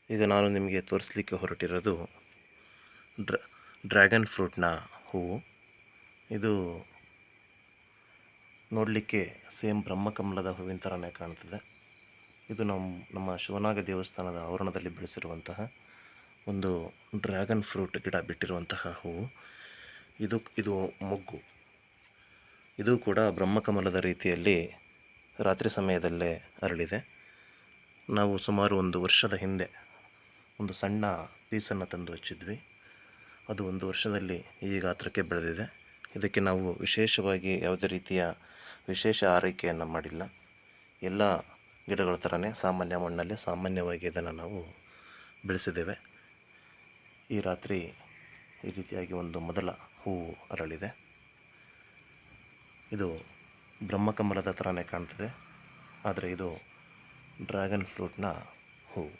ಈಗ ನಾನು ನಿಮಗೆ ತೋರಿಸಲಿಕ್ಕೆ ಹೊರಟಿರೋದು ಡ್ರ್ಯಾಗನ್ ಫ್ರೂಟ್ನ ಹೂವು. ಇದು ನೋಡಲಿಕ್ಕೆ ಸೇಮ್ ಬ್ರಹ್ಮಕಮಲದ ಹೂವಿನ ಥರನೇ ಕಾಣ್ತದೆ. ಇದು ನಮ್ಮ ಶಿವನಾಗ ದೇವಸ್ಥಾನದ ಆವರಣದಲ್ಲಿ ಬೆಳೆಸಿರುವಂತಹ ಒಂದು ಡ್ರ್ಯಾಗನ್ ಫ್ರೂಟ್ ಗಿಡ ಬಿಟ್ಟಿರುವಂತಹ ಹೂವು. ಇದು ಮೊಗ್ಗು. ಇದು ಕೂಡ ಬ್ರಹ್ಮಕಮಲದ ರೀತಿಯಲ್ಲಿ ರಾತ್ರಿ ಸಮಯದಲ್ಲೇ ಅರಳಿದೆ. ನಾವು ಸುಮಾರು 1 ವರ್ಷದ ಹಿಂದೆ ಒಂದು ಸಣ್ಣ ಪೀಸನ್ನು ತಂದು ಹಚ್ಚಿದ್ವಿ. ಅದು 1 ವರ್ಷದಲ್ಲಿ ಈ ಗಾತ್ರಕ್ಕೆ ಬೆಳೆದಿದೆ. ಇದಕ್ಕೆ ನಾವು ವಿಶೇಷವಾಗಿ ಯಾವುದೇ ರೀತಿಯ ವಿಶೇಷ ಆರೈಕೆಯನ್ನು ಮಾಡಿಲ್ಲ. ಎಲ್ಲ ಗಿಡಗಳ ಥರನೇ ಸಾಮಾನ್ಯ ಮಣ್ಣಲ್ಲಿ ಸಾಮಾನ್ಯವಾಗಿ ಇದನ್ನು ನಾವು ಬೆಳೆಸಿದ್ದೇವೆ. ಈ ರಾತ್ರಿ ಈ ರೀತಿಯಾಗಿ ಒಂದು ಮೊದಲ ಹೂವು ಅರಳಿದೆ. ಇದು ಬ್ರಹ್ಮಕಮಲದ ಥರನೇ ಕಾಣ್ತದೆ, ಆದರೆ ಇದು ಡ್ರ್ಯಾಗನ್ ಫ್ರೂಟ್ನ ಹೂವು.